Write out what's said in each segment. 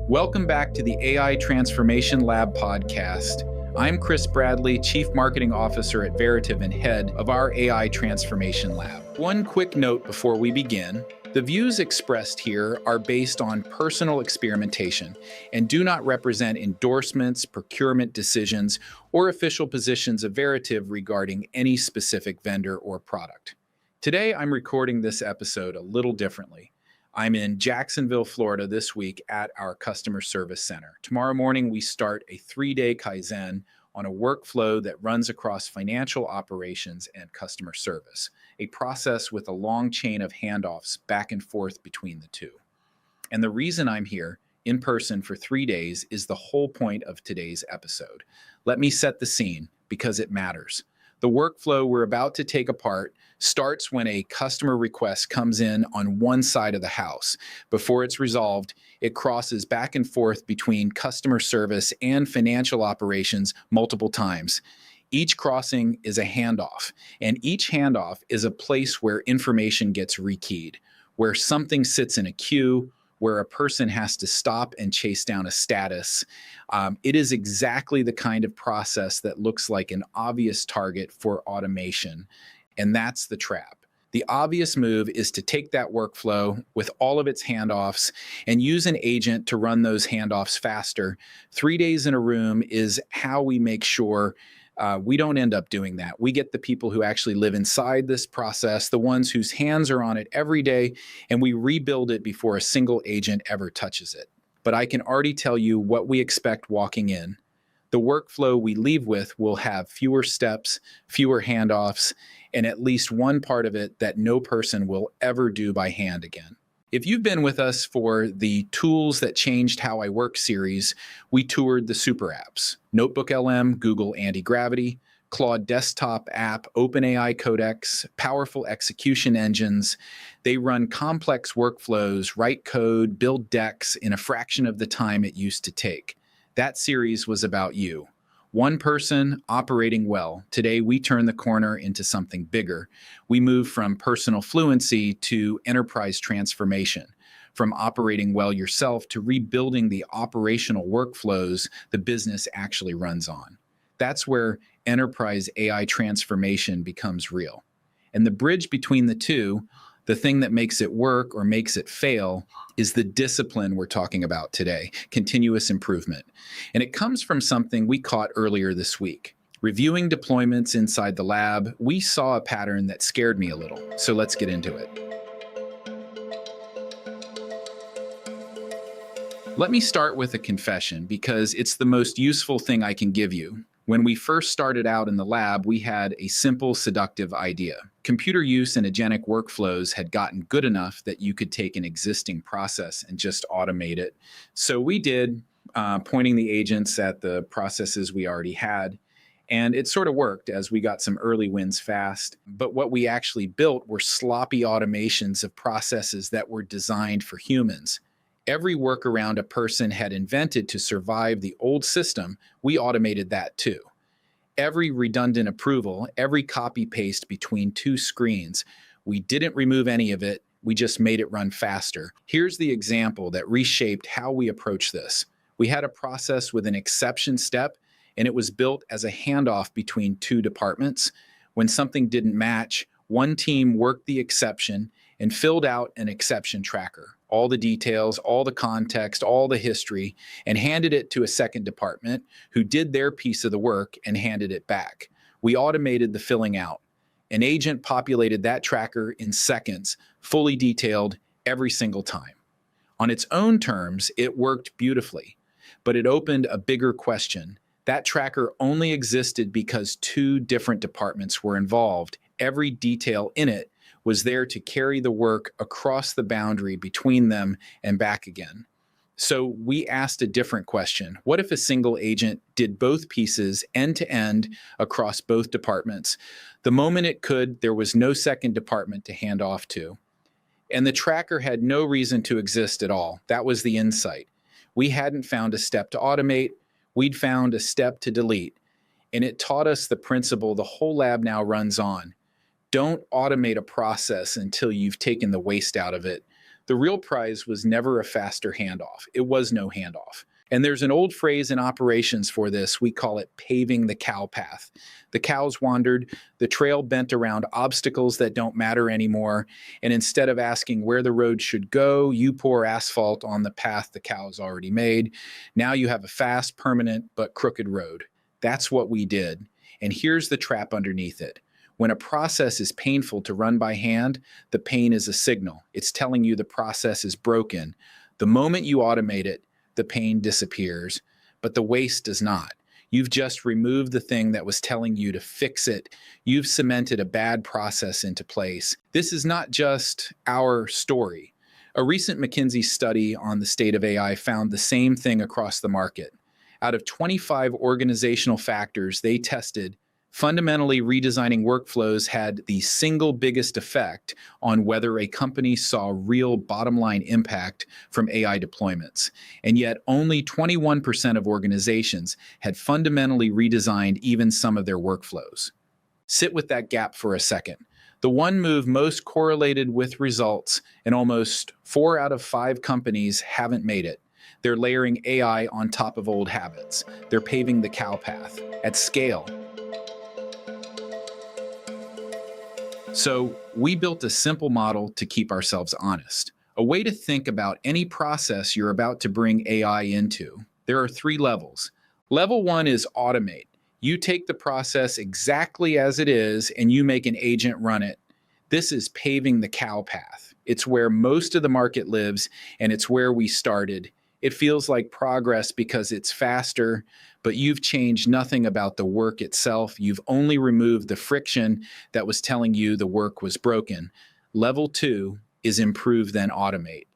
Welcome back to the AI Transformation Lab podcast. I'm Chris Bradley, Chief Marketing Officer at Veritiv and head of our AI Transformation Lab. One quick note before we begin. The views expressed here are based on personal experimentation and do not represent endorsements, procurement decisions, or official positions of Veritiv regarding any specific vendor or product. Today, I'm recording this episode a little differently. I'm in Jacksonville, Florida this week at our customer service center. Tomorrow morning, we start a 3-day Kaizen on a workflow that runs across financial operations and customer service, a process with a long chain of handoffs back and forth between the two. And the reason I'm here in person for 3 days is the whole point of today's episode. Let me set the scene because it matters. The workflow we're about to take apart starts when a customer request comes in on one side of the house. Before it's resolved, it crosses back and forth between customer service and financial operations multiple times. Each crossing is a handoff, and each handoff is a place where information gets rekeyed, where something sits in a queue, where a person has to stop and chase down a status. It is exactly the kind of process that looks like an obvious target for automation, and that's the trap. The obvious move is to take that workflow with all of its handoffs and use an agent to run those handoffs faster. 3 days in a room is how we make sure we don't end up doing that. We get the people who actually live inside this process, the ones whose hands are on it every day, and we rebuild it before a single agent ever touches it. But I can already tell you what we expect walking in. The workflow we leave with will have fewer steps, fewer handoffs, and at least one part of it that no person will ever do by hand again. If you've been with us for the Tools That Changed How I Work series, we toured the super apps, Notebook LM, Google Anti-Gravity, Claude Desktop app, OpenAI Codex, powerful execution engines. They run complex workflows, write code, build decks in a fraction of the time it used to take. That series was about you. One person operating well. Today, we turn the corner into something bigger. We move from personal fluency to enterprise transformation, from operating well yourself to rebuilding the operational workflows the business actually runs on. That's where enterprise AI transformation becomes real. And the bridge between the two, the thing that makes it work or makes it fail, is the discipline we're talking about today, continuous improvement. And it comes from something we caught earlier this week. Reviewing deployments inside the lab, we saw a pattern that scared me a little. So let's get into it. Let me start with a confession because it's the most useful thing I can give you. When we first started out in the lab, we had a simple, seductive idea. Computer use and agentic workflows had gotten good enough that you could take an existing process and just automate it. So we did, pointing the agents at the processes we already had. And it sort of worked as we got some early wins fast. But what we actually built were sloppy automations of processes that were designed for humans. Every workaround a person had invented to survive the old system, we automated that too. Every redundant approval, every copy paste between two screens, we didn't remove any of it, we just made it run faster. Here's the example that reshaped how we approach this. We had a process with an exception step, and it was built as a handoff between two departments. When something didn't match, one team worked the exception and filled out an exception tracker, all the details, all the context, all the history, and handed it to a second department who did their piece of the work and handed it back. We automated the filling out. An agent populated that tracker in seconds, fully detailed every single time. On its own terms, it worked beautifully, but it opened a bigger question. That tracker only existed because two different departments were involved. Every detail in it was there to carry the work across the boundary between them and back again. So we asked a different question. What if a single agent did both pieces end to end across both departments? The moment it could, there was no second department to hand off to. And the tracker had no reason to exist at all. That was the insight. We hadn't found a step to automate. We'd found a step to delete. And it taught us the principle the whole lab now runs on. Don't automate a process until you've taken the waste out of it. The real prize was never a faster handoff. It was no handoff. And there's an old phrase in operations for this. We call it paving the cow path. The cows wandered, the trail bent around obstacles that don't matter anymore, and instead of asking where the road should go, you pour asphalt on the path the cows already made. Now you have a fast, permanent, but crooked road. That's what we did. And here's the trap underneath it. When a process is painful to run by hand, the pain is a signal. It's telling you the process is broken. The moment you automate it, the pain disappears, but the waste does not. You've just removed the thing that was telling you to fix it. You've cemented a bad process into place. This is not just our story. A recent McKinsey study on the state of AI found the same thing across the market. Out of 25 organizational factors they tested, fundamentally redesigning workflows had the single biggest effect on whether a company saw real bottom-line impact from AI deployments. And yet only 21% of organizations had fundamentally redesigned even some of their workflows. Sit with that gap for a second. The one move most correlated with results, and almost 4 out of 5 companies haven't made it. They're layering AI on top of old habits. They're paving the cow path at scale. So we built a simple model to keep ourselves honest, a way to think about any process you're about to bring AI into. There are 3 levels. Level 1 is automate. You take the process exactly as it is and you make an agent run it. This is paving the cow path. It's where most of the market lives and it's where we started. It feels like progress because it's faster, but you've changed nothing about the work itself. You've only removed the friction that was telling you the work was broken. Level 2 is improve, then automate.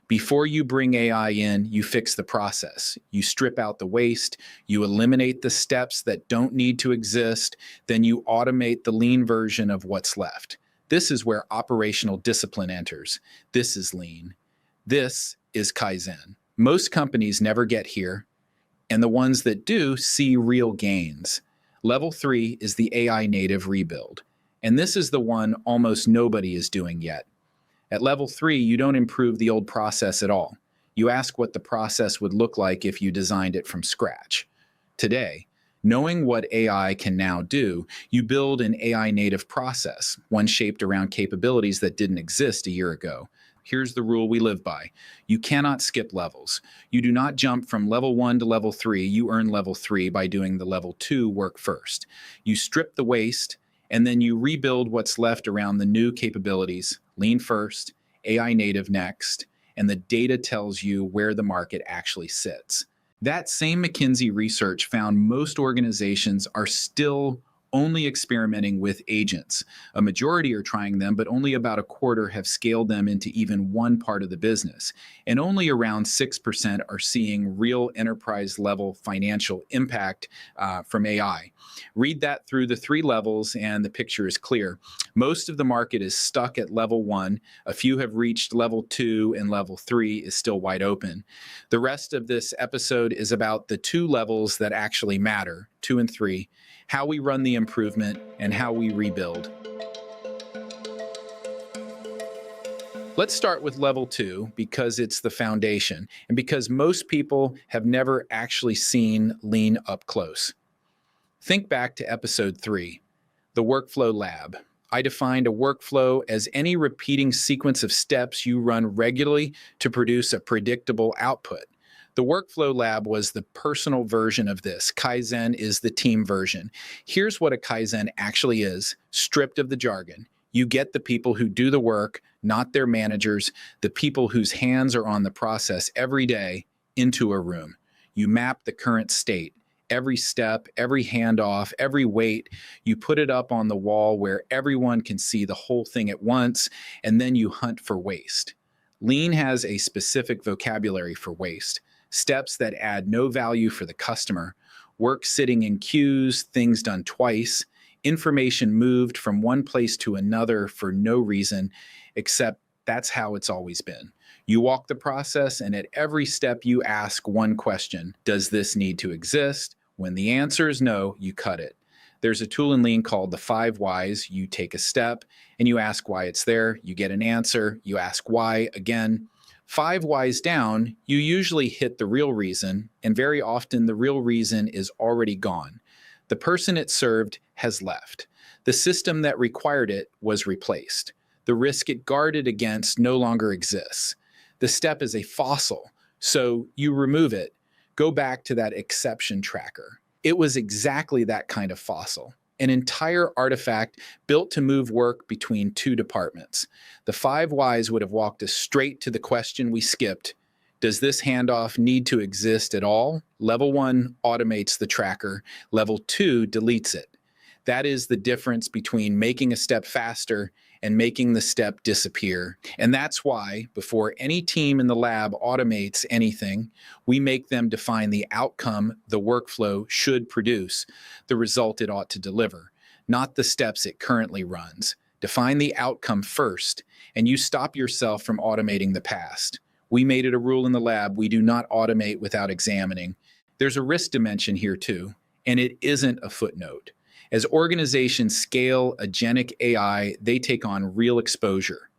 Before you bring AI in, you fix the process. You strip out the waste, you eliminate the steps that don't need to exist, then you automate the lean version of what's left. This is where operational discipline enters. This is lean. This is Kaizen. Most companies never get here, and the ones that do see real gains. Level 3 is the AI native rebuild, and this is the one almost nobody is doing yet. At level 3, you don't improve the old process at all. You ask what the process would look like if you designed it from scratch. Today, knowing what AI can now do, you build an AI native process, one shaped around capabilities that didn't exist a year ago. Here's the rule we live by. You cannot skip levels. You do not jump from level 1 to level 3. You earn level 3 by doing the level 2 work first. You strip the waste, and then you rebuild what's left around the new capabilities, lean first, AI native next, and the data tells you where the market actually sits. That same McKinsey research found most organizations are still only experimenting with agents. A majority are trying them, but only about a quarter have scaled them into even one part of the business. And only around 6% are seeing real enterprise-level financial impact from AI. Read that through the 3 levels and the picture is clear. Most of the market is stuck at level 1. A few have reached level 2 and level 3 is still wide open. The rest of this episode is about the 2 levels that actually matter, 2 and 3, how we run the improvement, and how we rebuild. Let's start with level 2 because it's the foundation and because most people have never actually seen lean up close. Think back to episode 3, the workflow lab. I defined a workflow as any repeating sequence of steps you run regularly to produce a predictable output. The workflow lab was the personal version of this. Kaizen is the team version. Here's what a Kaizen actually is, stripped of the jargon. You get the people who do the work, not their managers, the people whose hands are on the process every day, into a room. You map the current state. Every step, every handoff, every wait, you put it up on the wall where everyone can see the whole thing at once, and then you hunt for waste. Lean has a specific vocabulary for waste. Steps that add no value for the customer, work sitting in queues, things done twice, information moved from one place to another for no reason, except that's how it's always been. You walk the process, and at every step you ask one question: does this need to exist? When the answer is no, you cut it. There's a tool in Lean called the 5 whys. You take a step and you ask why it's there. You get an answer. You ask why again. 5 whys down, you usually hit the real reason, and very often the real reason is already gone. The person it served has left. The system that required it was replaced. The risk it guarded against no longer exists. The step is a fossil, so you remove it. Go back to that exception tracker. It was exactly that kind of fossil, an entire artifact built to move work between two departments. The 5 whys would have walked us straight to the question we skipped. Does this handoff need to exist at all? Level 1 automates the tracker. Level 2 deletes it. That is the difference between making a step faster and making the step disappear. And that's why, before any team in the lab automates anything, we make them define the outcome the workflow should produce, the result it ought to deliver, not the steps it currently runs. Define the outcome first, and you stop yourself from automating the past. We made it a rule in the lab: we do not automate without examining. There's a risk dimension here too, and it isn't a footnote. As organizations scale agentic AI, they take on real exposure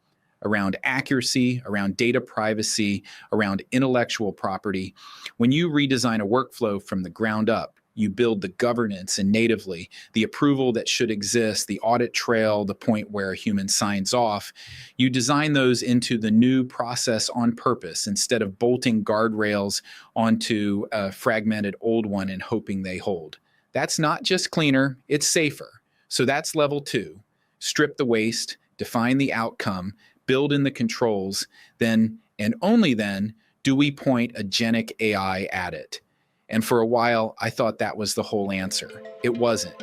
around accuracy, around data privacy, around intellectual property. When you redesign a workflow from the ground up, you build the governance and natively, the approval that should exist, the audit trail, the point where a human signs off. You design those into the new process on purpose instead of bolting guardrails onto a fragmented old one and hoping they hold. That's not just cleaner, it's safer. So that's level 2. Strip the waste, define the outcome, build in the controls, then and only then do we point agentic AI at it. And for a while, I thought that was the whole answer. It wasn't.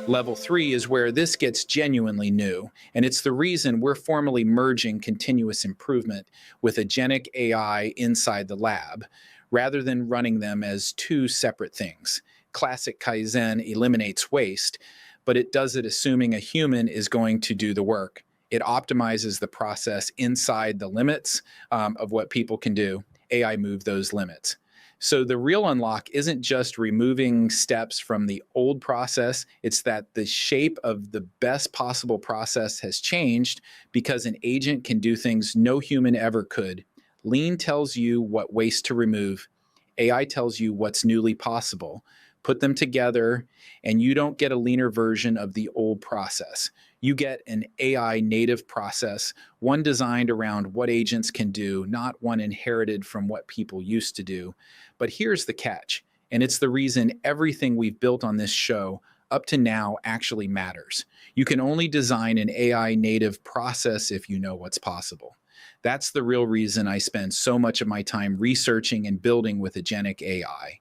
Level 3 is where this gets genuinely new, and it's the reason we're formally merging continuous improvement with agentic AI inside the lab, rather than running them as two separate things. Classic Kaizen eliminates waste, but it does it assuming a human is going to do the work. It optimizes the process inside the limits of what people can do. AI moved those limits. So the real unlock isn't just removing steps from the old process, it's that the shape of the best possible process has changed because an agent can do things no human ever could. Lean tells you what waste to remove. AI tells you what's newly possible. Put them together, and you don't get a leaner version of the old process. You get an AI native process, one designed around what agents can do, not one inherited from what people used to do. But here's the catch, and it's the reason everything we've built on this show up to now actually matters. You can only design an AI native process if you know what's possible. That's the real reason I spend so much of my time researching and building with agentic AI.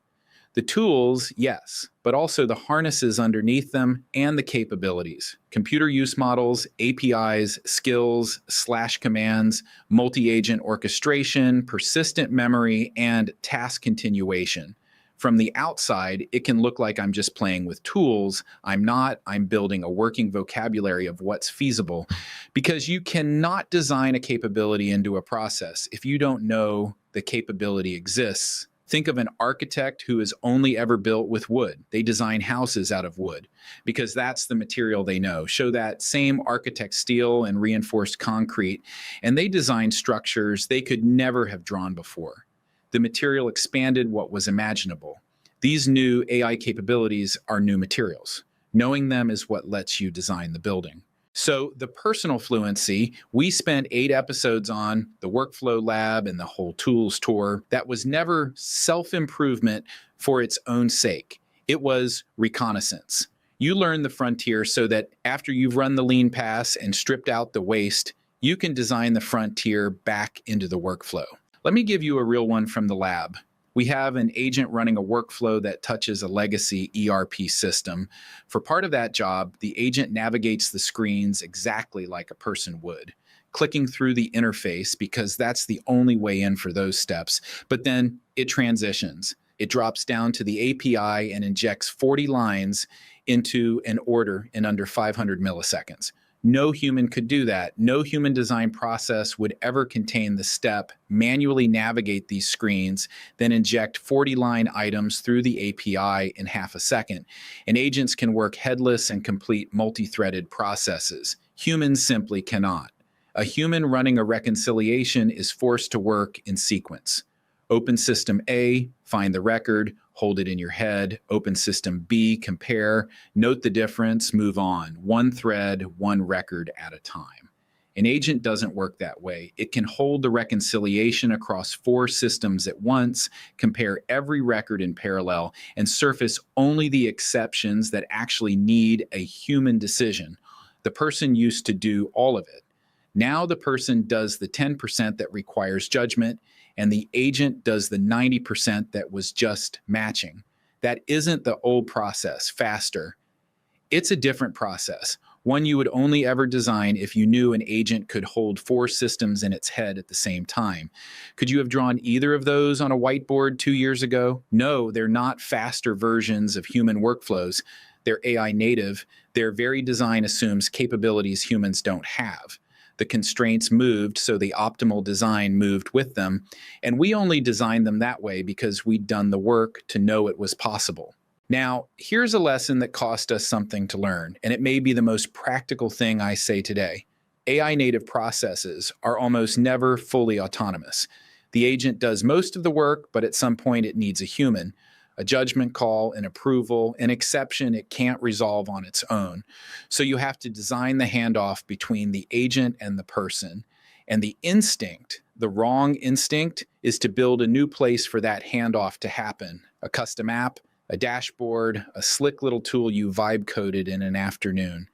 The tools, yes, but also the harnesses underneath them and the capabilities. Computer use models, APIs, skills, /commands, multi-agent orchestration, persistent memory, and task continuation. From the outside, it can look like I'm just playing with tools. I'm not. I'm building a working vocabulary of what's feasible, because you cannot design a capability into a process if you don't know the capability exists. Think of an architect who has only ever built with wood. They design houses out of wood because that's the material they know. Show that same architect steel and reinforced concrete, and they design structures they could never have drawn before. The material expanded what was imaginable. These new AI capabilities are new materials. Knowing them is what lets you design the building. So the personal fluency, we spent 8 episodes on the workflow lab and the whole tools tour. That was never self-improvement for its own sake. It was reconnaissance. You learn the frontier so that after you've run the lean pass and stripped out the waste, you can design the frontier back into the workflow. Let me give you a real one from the lab. We have an agent running a workflow that touches a legacy ERP system. For part of that job, the agent navigates the screens exactly like a person would, clicking through the interface because that's the only way in for those steps. But then it transitions. It drops down to the API and injects 40 lines into an order in under 500 milliseconds. No human could do that. No human design process would ever contain the step, manually navigate these screens, then inject 40-line items through the API in half a second. And agents can work headless and complete multi-threaded processes. Humans simply cannot. A human running a reconciliation is forced to work in sequence. Open system A, find the record, hold it in your head. Open system B, compare, note the difference, move on. One thread, one record at a time. An agent doesn't work that way. It can hold the reconciliation across 4 systems at once, compare every record in parallel, and surface only the exceptions that actually need a human decision. The person used to do all of it. Now the person does the 10% that requires judgment, and the agent does the 90% that was just matching. That isn't the old process, faster. It's a different process, one you would only ever design if you knew an agent could hold 4 systems in its head at the same time. Could you have drawn either of those on a whiteboard 2 years ago? No, they're not faster versions of human workflows. They're AI native. Their very design assumes capabilities humans don't have. The constraints moved, so the optimal design moved with them, and we only designed them that way because we'd done the work to know it was possible. Now, here's a lesson that cost us something to learn, and it may be the most practical thing I say today. AI native processes are almost never fully autonomous. The agent does most of the work, but at some point it needs a human. A judgment call, an approval, an exception it can't resolve on its own. So you have to design the handoff between the agent and the person. And the instinct, the wrong instinct, is to build a new place for that handoff to happen. A custom app, a dashboard, a slick little tool you vibe coded in an afternoon.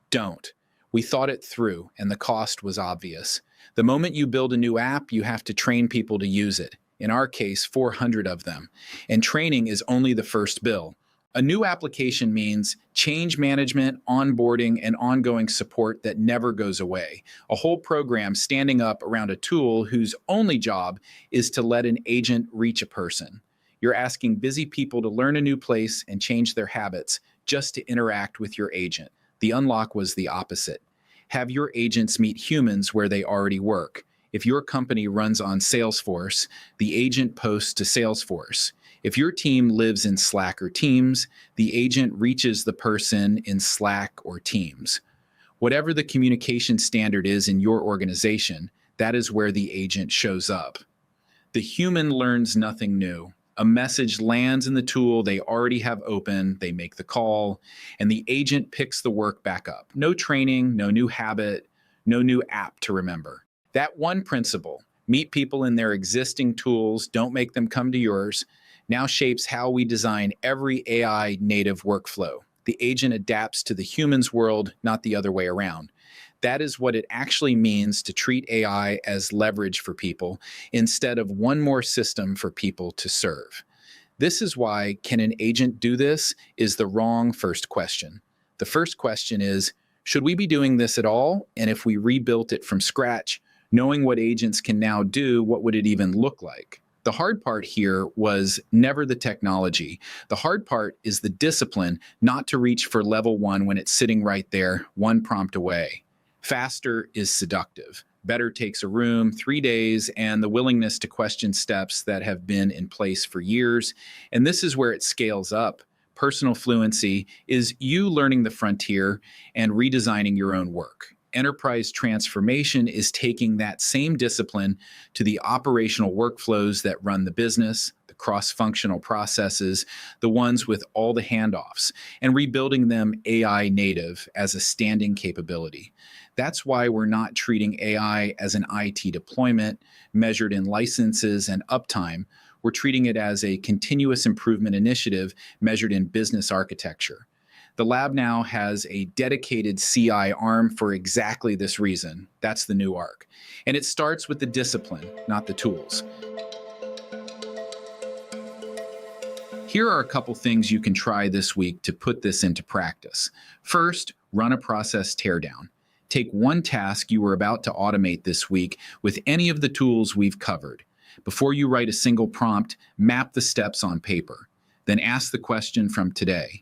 Don't. We thought it through, and the cost was obvious. The moment you build a new app, you have to train people to use it. In our case, 400 of them. And training is only the first bill. A new application means change management, onboarding, and ongoing support that never goes away. A whole program standing up around a tool whose only job is to let an agent reach a person. You're asking busy people to learn a new place and change their habits just to interact with your agent. The unlock was the opposite. Have your agents meet humans where they already work. If your company runs on Salesforce, the agent posts to Salesforce. If your team lives in Slack or Teams, the agent reaches the person in Slack or Teams. Whatever the communication standard is in your organization, that is where the agent shows up. The human learns nothing new. A message lands in the tool they already have open, they make the call, and the agent picks the work back up. No training, no new habit, no new app to remember. That one principle, meet people in their existing tools, don't make them come to yours, now shapes how we design every AI native workflow. The agent adapts to the human's world, not the other way around. That is what it actually means to treat AI as leverage for people instead of one more system for people to serve. This is why, can an agent do this, is the wrong first question. The first question is, should we be doing this at all? And if we rebuilt it from scratch, knowing what agents can now do, what would it even look like? The hard part here was never the technology. The hard part is the discipline not to reach for level 1 when it's sitting right there, one prompt away. Faster is seductive. Better takes a room, 3 days, and the willingness to question steps that have been in place for years. And this is where it scales up. Personal fluency is you learning the frontier and redesigning your own work. Enterprise transformation is taking that same discipline to the operational workflows that run the business, the cross-functional processes, the ones with all the handoffs, and rebuilding them AI native as a standing capability. That's why we're not treating AI as an IT deployment measured in licenses and uptime. We're treating it as a continuous improvement initiative measured in business architecture. The lab now has a dedicated CI arm for exactly this reason. That's the new arc. And it starts with the discipline, not the tools. Here are a couple things you can try this week to put this into practice. First, run a process teardown. Take one task you were about to automate this week with any of the tools we've covered. Before you write a single prompt, map the steps on paper. Then ask the question from today.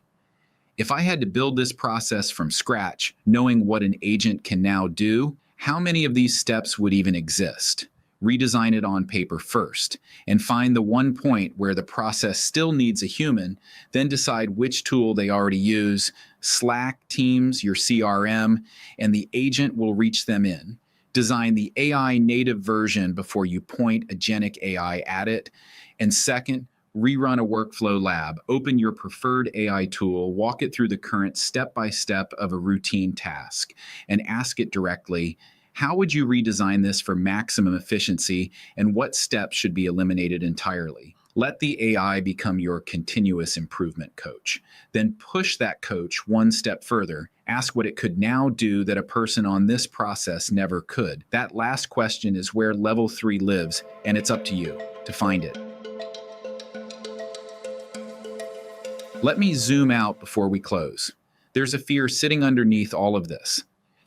If I had to build this process from scratch, knowing what an agent can now do, how many of these steps would even exist? Redesign it on paper first, and find the one point where the process still needs a human, then decide which tool they already use, Slack, Teams, your CRM, and the agent will reach them in. Design the AI native version before you point Agentic AI at it. And second, rerun a workflow lab. Open your preferred AI tool, walk it through the current step-by-step of a routine task, and ask it directly, how would you redesign this for maximum efficiency, and what steps should be eliminated entirely? Let the AI become your continuous improvement coach. Then push that coach one step further. Ask what it could now do that a person on this process never could. That last question is where level 3 lives, and it's up to you to find it. Let me zoom out before we close. There's a fear sitting underneath all of this,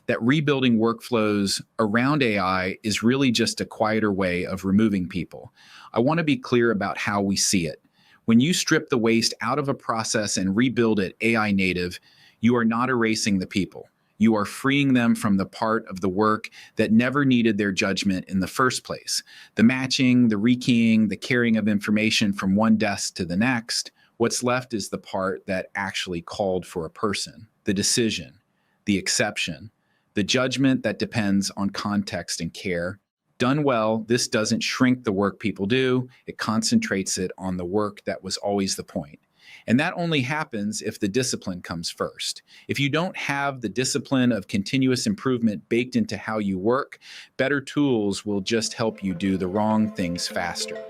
that rebuilding workflows around AI is really just a quieter way of removing people. I want to be clear about how we see it. When you strip the waste out of a process and rebuild it AI native, you are not erasing the people. You are freeing them from the part of the work that never needed their judgment in the first place. The matching, the rekeying, the carrying of information from one desk to the next. What's left is the part that actually called for a person, the decision, the exception, the judgment that depends on context and care. Done well, this doesn't shrink the work people do. It concentrates it on the work that was always the point. And that only happens if the discipline comes first. If you don't have the discipline of continuous improvement baked into how you work, better tools will just help you do the wrong things faster.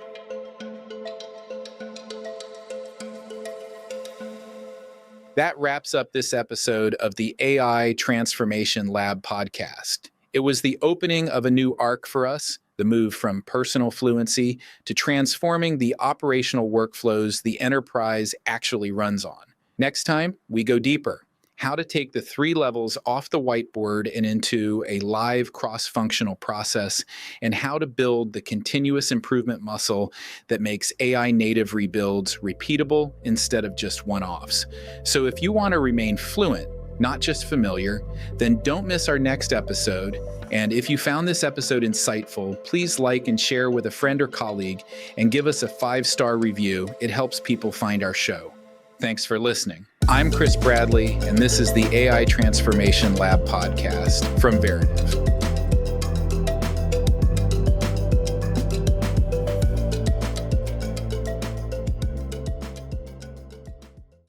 That wraps up this episode of the AI Transformation Lab podcast. It was the opening of a new arc for us, the move from personal fluency to transforming the operational workflows the enterprise actually runs on. Next time, we go deeper. How to take the 3 levels off the whiteboard and into a live cross-functional process, and how to build the continuous improvement muscle that makes AI native rebuilds repeatable instead of just one-offs. So if you want to remain fluent, not just familiar, then don't miss our next episode. And if you found this episode insightful, please like and share with a friend or colleague and give us a 5-star review. It helps people find our show. Thanks for listening. I'm Chris Bradley, and this is the AI Transformation Lab podcast from Veritiv.